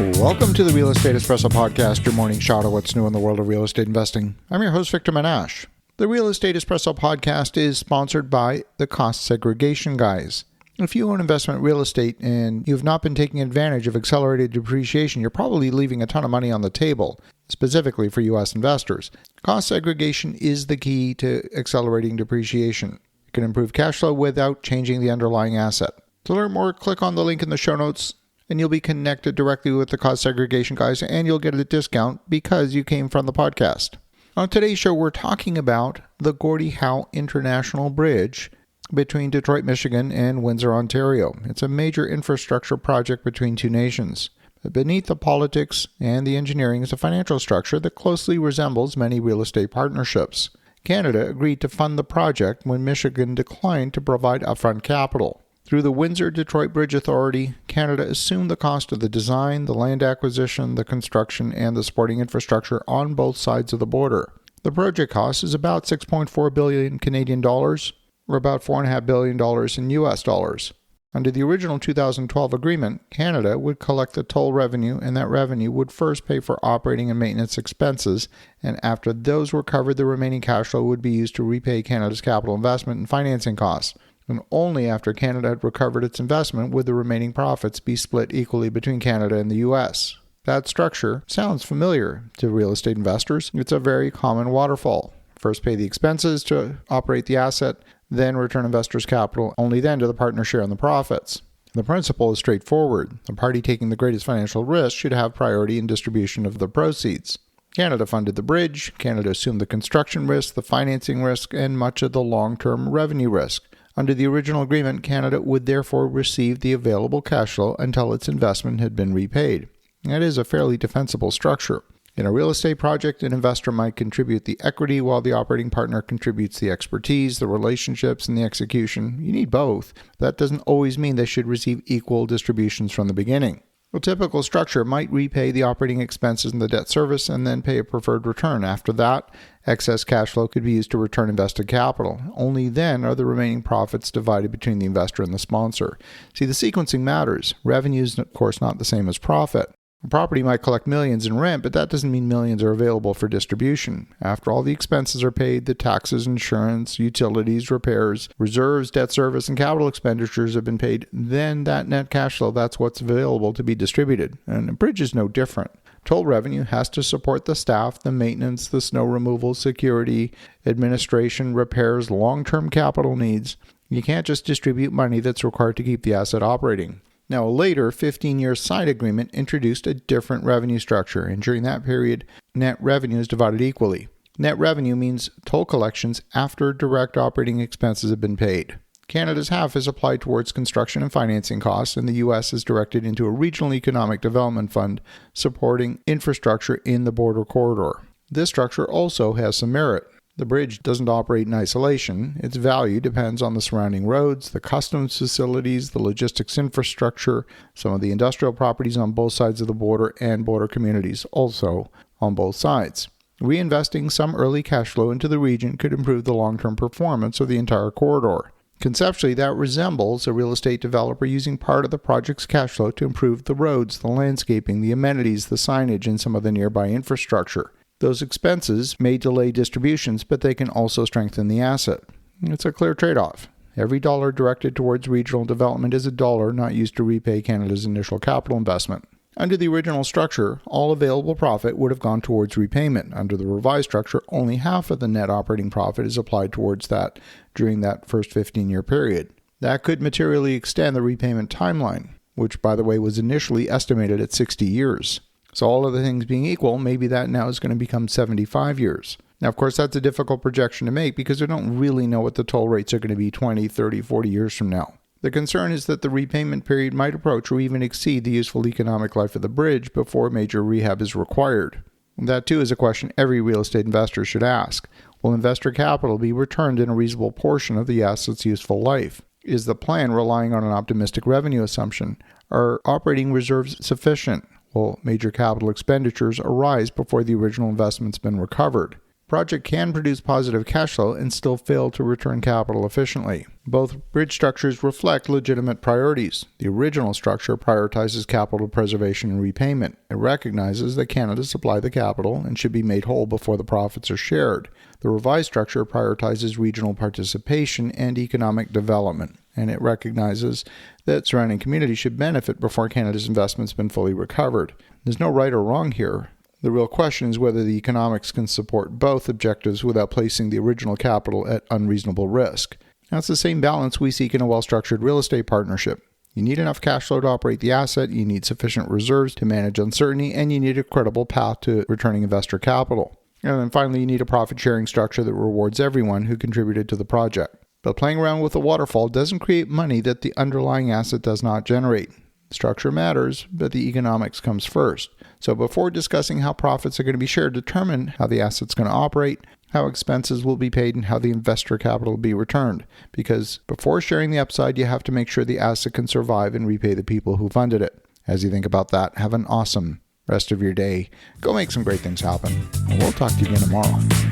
Welcome to the Real Estate Espresso Podcast, your morning shot of what's new in the world of real estate investing. I'm your host, Victor Menashe. The Real Estate Espresso Podcast is sponsored by the Cost Segregation Guys. If you own investment real estate and you've not been taking advantage of accelerated depreciation, you're probably leaving a ton of money on the table, specifically for U.S. investors. Cost segregation is the key to accelerating depreciation. It can improve cash flow without changing the underlying asset. To learn more, click on the link in the show notes, and you'll be connected directly with the Cost Segregation Guys, and you'll get a discount because you came from the podcast. On today's show, we're talking about the Gordie Howe International Bridge between Detroit, Michigan and Windsor, Ontario. It's a major infrastructure project between two nations. But beneath the politics and the engineering is a financial structure that closely resembles many real estate partnerships. Canada agreed to fund the project when Michigan declined to provide upfront capital. Through the Windsor-Detroit Bridge Authority, Canada assumed the cost of the design, the land acquisition, the construction, and the supporting infrastructure on both sides of the border. The project cost is about 6.4 billion Canadian dollars, or about $4.5 billion in US dollars. Under the original 2012 agreement, Canada would collect the toll revenue, and that revenue would first pay for operating and maintenance expenses, and after those were covered, the remaining cash flow would be used to repay Canada's capital investment and financing costs. And only after Canada had recovered its investment would the remaining profits be split equally between Canada and the U.S. That structure sounds familiar to real estate investors. It's a very common waterfall. First pay the expenses to operate the asset, then return investors' capital, only then do the partner share on the profits. The principle is straightforward. The party taking the greatest financial risk should have priority in distribution of the proceeds. Canada funded the bridge, Canada assumed the construction risk, the financing risk, and much of the long-term revenue risk. Under the original agreement, Canada would therefore receive the available cash flow until its investment had been repaid. That is a fairly defensible structure. In a real estate project, an investor might contribute the equity while the operating partner contributes the expertise, the relationships, and the execution. You need both. That doesn't always mean they should receive equal distributions from the beginning. A typical structure might repay the operating expenses and the debt service and then pay a preferred return. After that, excess cash flow could be used to return invested capital. Only then are the remaining profits divided between the investor and the sponsor. See, the sequencing matters. Revenue is, of course, not the same as profit. A property might collect millions in rent, but that doesn't mean millions are available for distribution. After all the expenses are paid, the taxes, insurance, utilities, repairs, reserves, debt service, and capital expenditures have been paid, then that net cash flow, that's what's available to be distributed. And a bridge is no different. Toll revenue has to support the staff, the maintenance, the snow removal, security, administration, repairs, long-term capital needs. You can't just distribute money that's required to keep the asset operating. Now, a later 15-year side agreement introduced a different revenue structure, and during that period, net revenue is divided equally. Net revenue means toll collections after direct operating expenses have been paid. Canada's half is applied towards construction and financing costs, and the U.S. is directed into a regional economic development fund supporting infrastructure in the border corridor. This structure also has some merit. The bridge doesn't operate in isolation. Its value depends on the surrounding roads, the customs facilities, the logistics infrastructure, some of the industrial properties on both sides of the border, and border communities also on both sides. Reinvesting some early cash flow into the region could improve the long-term performance of the entire corridor. Conceptually, that resembles a real estate developer using part of the project's cash flow to improve the roads, the landscaping, the amenities, the signage, and some of the nearby infrastructure. Those expenses may delay distributions, but they can also strengthen the asset. It's a clear trade-off. Every dollar directed towards regional development is a dollar not used to repay Canada's initial capital investment. Under the original structure, all available profit would have gone towards repayment. Under the revised structure, only half of the net operating profit is applied towards that during that first 15-year period. That could materially extend the repayment timeline, which, by the way, was initially estimated at 60 years. So all other things being equal, maybe that now is going to become 75 years. Now, of course, that's a difficult projection to make because we don't really know what the toll rates are going to be 20, 30, 40 years from now. The concern is that the repayment period might approach or even exceed the useful economic life of the bridge before major rehab is required. And that, too, is a question every real estate investor should ask. Will investor capital be returned in a reasonable portion of the asset's useful life? Is the plan relying on an optimistic revenue assumption? Are operating reserves sufficient? Will major capital expenditures arise before the original investment's been recovered? project can produce positive cash flow and still fail to return capital efficiently. Both bridge structures reflect legitimate priorities. The original structure prioritizes capital preservation and repayment. It recognizes that Canada supplied the capital and should be made whole before the profits are shared. The revised structure prioritizes regional participation and economic development, and it recognizes that surrounding communities should benefit before Canada's investment's been fully recovered. There's no right or wrong here. The real question is whether the economics can support both objectives without placing the original capital at unreasonable risk. That's the same balance we seek in a well-structured real estate partnership. You need enough cash flow to operate the asset, you need sufficient reserves to manage uncertainty, and you need a credible path to returning investor capital. And then finally, you need a profit-sharing structure that rewards everyone who contributed to the project. But playing around with a waterfall doesn't create money that the underlying asset does not generate. Structure matters, but the economics comes first. So before discussing how profits are going to be shared, determine how the asset's going to operate, how expenses will be paid, and how the investor capital will be returned. Because before sharing the upside, you have to make sure the asset can survive and repay the people who funded it. As you think about that, have an awesome rest of your day. Go make some great things happen. And we'll talk to you again tomorrow.